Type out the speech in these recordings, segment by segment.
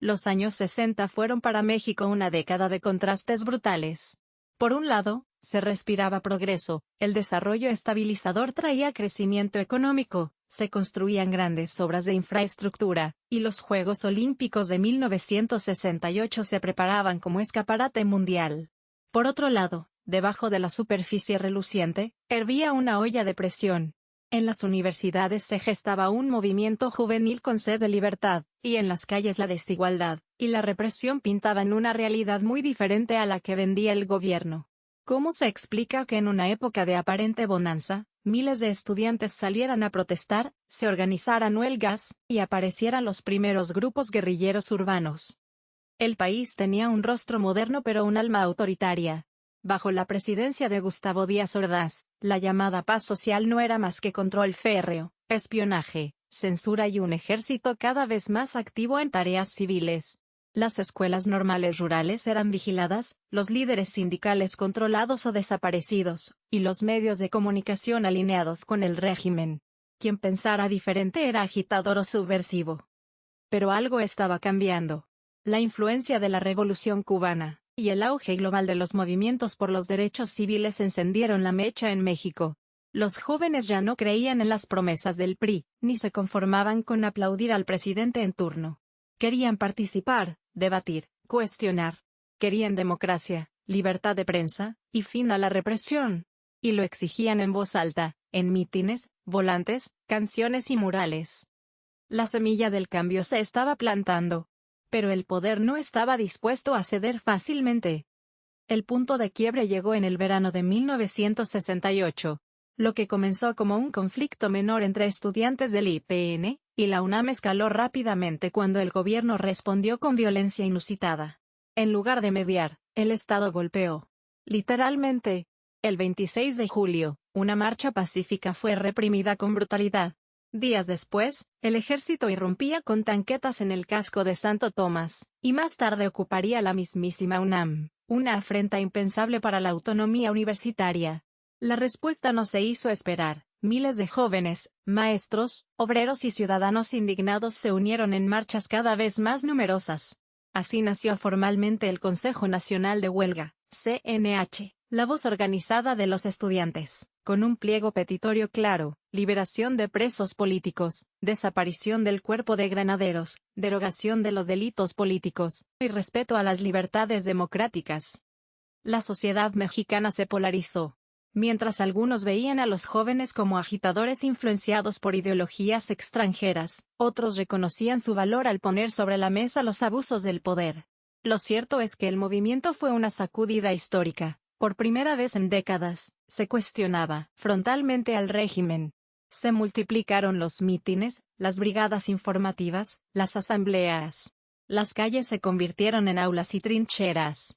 Los años 60 fueron para México una década de contrastes brutales. Por un lado, se respiraba progreso, el desarrollo estabilizador traía crecimiento económico, se construían grandes obras de infraestructura, y los Juegos Olímpicos de 1968 se preparaban como escaparate mundial. Por otro lado, debajo de la superficie reluciente, hervía una olla de presión. En las universidades se gestaba un movimiento juvenil con sed de libertad, y en las calles la desigualdad y la represión pintaban una realidad muy diferente a la que vendía el gobierno. ¿Cómo se explica que en una época de aparente bonanza, miles de estudiantes salieran a protestar, se organizaran huelgas, y aparecieran los primeros grupos guerrilleros urbanos? El país tenía un rostro moderno pero un alma autoritaria. Bajo la presidencia de Gustavo Díaz Ordaz, la llamada paz social no era más que control férreo, espionaje, censura y un ejército cada vez más activo en tareas civiles. Las escuelas normales rurales eran vigiladas, los líderes sindicales controlados o desaparecidos, y los medios de comunicación alineados con el régimen. Quien pensara diferente era agitador o subversivo. Pero algo estaba cambiando. La influencia de la Revolución cubana y el auge global de los movimientos por los derechos civiles encendieron la mecha en México. Los jóvenes ya no creían en las promesas del PRI, ni se conformaban con aplaudir al presidente en turno. Querían participar, debatir, cuestionar. Querían democracia, libertad de prensa, y fin a la represión. Y lo exigían en voz alta, en mítines, volantes, canciones y murales. La semilla del cambio se estaba plantando. Pero el poder no estaba dispuesto a ceder fácilmente. El punto de quiebre llegó en el verano de 1968. Lo que comenzó como un conflicto menor entre estudiantes del IPN y la UNAM escaló rápidamente cuando el gobierno respondió con violencia inusitada. En lugar de mediar, el Estado golpeó. Literalmente. El 26 de julio, una marcha pacífica fue reprimida con brutalidad. Días después, el ejército irrumpía con tanquetas en el casco de Santo Tomás, y más tarde ocuparía la mismísima UNAM, una afrenta impensable para la autonomía universitaria. La respuesta no se hizo esperar. Miles de jóvenes, maestros, obreros y ciudadanos indignados se unieron en marchas cada vez más numerosas. Así nació formalmente el Consejo Nacional de Huelga, CNH, la voz organizada de los estudiantes, con un pliego petitorio claro: liberación de presos políticos, desaparición del cuerpo de granaderos, derogación de los delitos políticos, y respeto a las libertades democráticas. La sociedad mexicana se polarizó. Mientras algunos veían a los jóvenes como agitadores influenciados por ideologías extranjeras, otros reconocían su valor al poner sobre la mesa los abusos del poder. Lo cierto es que el movimiento fue una sacudida histórica. Por primera vez en décadas, se cuestionaba frontalmente al régimen. Se multiplicaron los mítines, las brigadas informativas, las asambleas. Las calles se convirtieron en aulas y trincheras.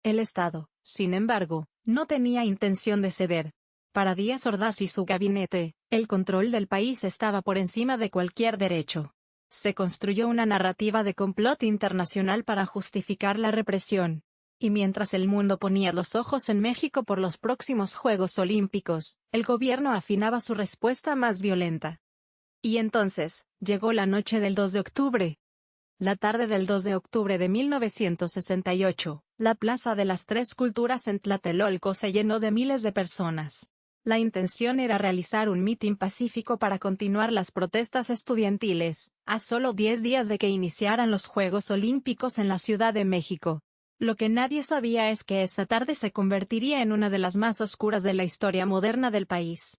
El Estado, sin embargo, no tenía intención de ceder. Para Díaz Ordaz y su gabinete, el control del país estaba por encima de cualquier derecho. Se construyó una narrativa de complot internacional para justificar la represión. Y mientras el mundo ponía los ojos en México por los próximos Juegos Olímpicos, el gobierno afinaba su respuesta más violenta. Y entonces, llegó la noche del 2 de octubre. La tarde del 2 de octubre de 1968, la Plaza de las Tres Culturas en Tlatelolco se llenó de miles de personas. La intención era realizar un mitin pacífico para continuar las protestas estudiantiles, a solo 10 días de que iniciaran los Juegos Olímpicos en la Ciudad de México. Lo que nadie sabía es que esa tarde se convertiría en una de las más oscuras de la historia moderna del país.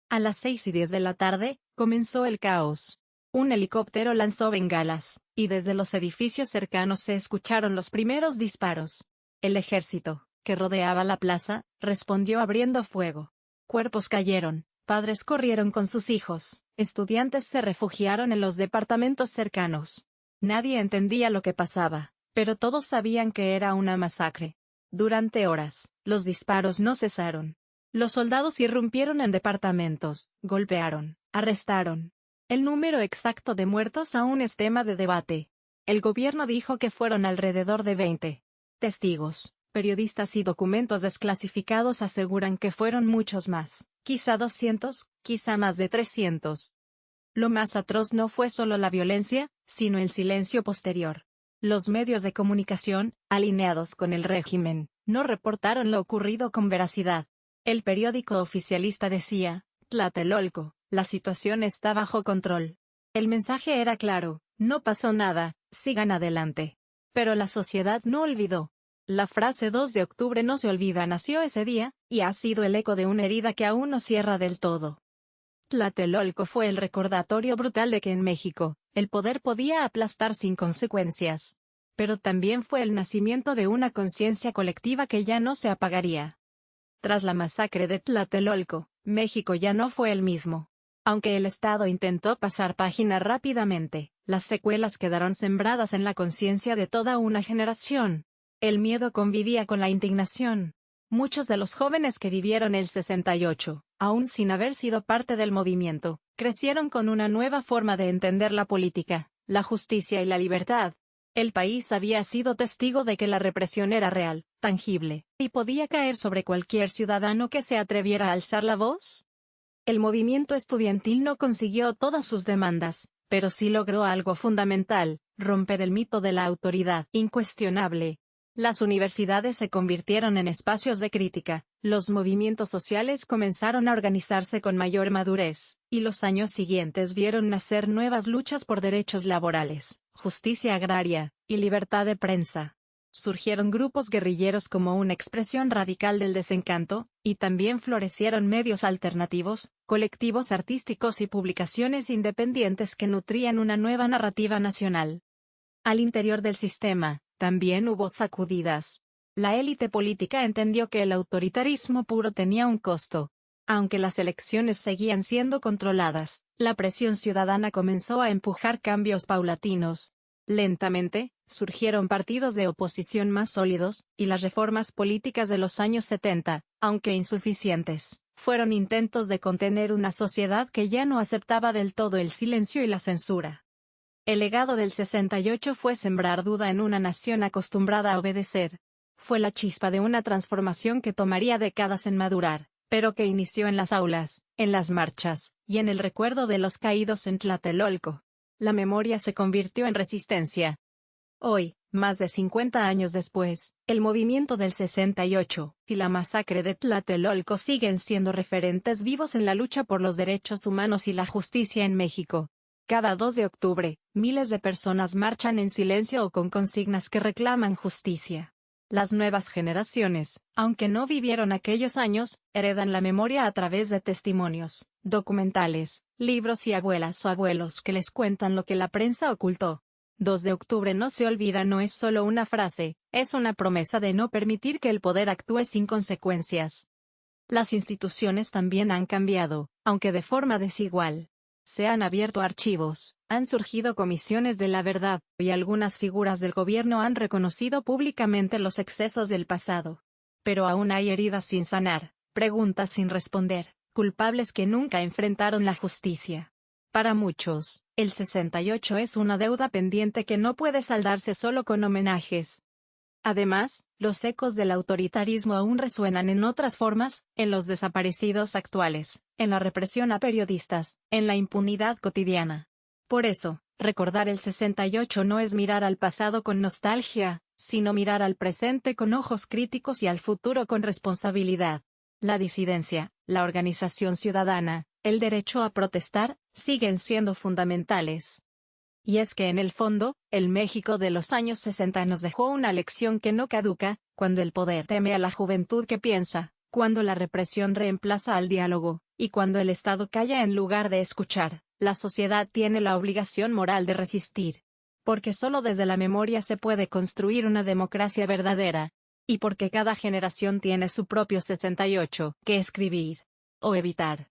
A las 6:10 de la tarde, comenzó el caos. Un helicóptero lanzó bengalas, y desde los edificios cercanos se escucharon los primeros disparos. El ejército, que rodeaba la plaza, respondió abriendo fuego. Cuerpos cayeron, padres corrieron con sus hijos, estudiantes se refugiaron en los departamentos cercanos. Nadie entendía lo que pasaba, pero todos sabían que era una masacre. Durante horas, los disparos no cesaron. Los soldados irrumpieron en departamentos, golpearon, arrestaron. El número exacto de muertos aún es tema de debate. El gobierno dijo que fueron alrededor de 20. Testigos, periodistas y documentos desclasificados aseguran que fueron muchos más, quizá 200, quizá más de 300. Lo más atroz no fue solo la violencia, sino el silencio posterior. Los medios de comunicación, alineados con el régimen, no reportaron lo ocurrido con veracidad. El periódico oficialista decía: Tlatelolco, la situación está bajo control. El mensaje era claro: no pasó nada, sigan adelante. Pero la sociedad no olvidó. La frase 2 de octubre no se olvida nació ese día, y ha sido el eco de una herida que aún no cierra del todo. Tlatelolco fue el recordatorio brutal de que en México, el poder podía aplastar sin consecuencias. Pero también fue el nacimiento de una conciencia colectiva que ya no se apagaría. Tras la masacre de Tlatelolco, México ya no fue el mismo. Aunque el Estado intentó pasar página rápidamente, las secuelas quedaron sembradas en la conciencia de toda una generación. El miedo convivía con la indignación. Muchos de los jóvenes que vivieron el 68, aún sin haber sido parte del movimiento, crecieron con una nueva forma de entender la política, la justicia y la libertad. El país había sido testigo de que la represión era real, tangible, y podía caer sobre cualquier ciudadano que se atreviera a alzar la voz. El movimiento estudiantil no consiguió todas sus demandas, pero sí logró algo fundamental: romper el mito de la autoridad incuestionable. Las universidades se convirtieron en espacios de crítica, los movimientos sociales comenzaron a organizarse con mayor madurez, y los años siguientes vieron nacer nuevas luchas por derechos laborales, justicia agraria, y libertad de prensa. Surgieron grupos guerrilleros como una expresión radical del desencanto, y también florecieron medios alternativos, colectivos artísticos y publicaciones independientes que nutrían una nueva narrativa nacional. Al interior del sistema, también hubo sacudidas. La élite política entendió que el autoritarismo puro tenía un costo. Aunque las elecciones seguían siendo controladas, la presión ciudadana comenzó a empujar cambios paulatinos. Lentamente, surgieron partidos de oposición más sólidos, y las reformas políticas de los años 70, aunque insuficientes, fueron intentos de contener una sociedad que ya no aceptaba del todo el silencio y la censura. El legado del 68 fue sembrar duda en una nación acostumbrada a obedecer. Fue la chispa de una transformación que tomaría décadas en madurar, pero que inició en las aulas, en las marchas, y en el recuerdo de los caídos en Tlatelolco. La memoria se convirtió en resistencia. Hoy, más de 50 años después, el movimiento del 68 y la masacre de Tlatelolco siguen siendo referentes vivos en la lucha por los derechos humanos y la justicia en México. Cada 2 de octubre, miles de personas marchan en silencio o con consignas que reclaman justicia. Las nuevas generaciones, aunque no vivieron aquellos años, heredan la memoria a través de testimonios, documentales, libros y abuelas o abuelos que les cuentan lo que la prensa ocultó. 2 de octubre no se olvida no es solo una frase, es una promesa de no permitir que el poder actúe sin consecuencias. Las instituciones también han cambiado, aunque de forma desigual. Se han abierto archivos, han surgido comisiones de la verdad, y algunas figuras del gobierno han reconocido públicamente los excesos del pasado. Pero aún hay heridas sin sanar, preguntas sin responder, culpables que nunca enfrentaron la justicia. Para muchos, el 68 es una deuda pendiente que no puede saldarse solo con homenajes. Además, los ecos del autoritarismo aún resuenan en otras formas, en los desaparecidos actuales, en la represión a periodistas, en la impunidad cotidiana. Por eso, recordar el 68 no es mirar al pasado con nostalgia, sino mirar al presente con ojos críticos y al futuro con responsabilidad. La disidencia, la organización ciudadana, el derecho a protestar, siguen siendo fundamentales. Y es que en el fondo, el México de los años 60 nos dejó una lección que no caduca: cuando el poder teme a la juventud que piensa, cuando la represión reemplaza al diálogo, y cuando el Estado calla en lugar de escuchar, la sociedad tiene la obligación moral de resistir. Porque solo desde la memoria se puede construir una democracia verdadera. Y porque cada generación tiene su propio 68 que escribir o evitar.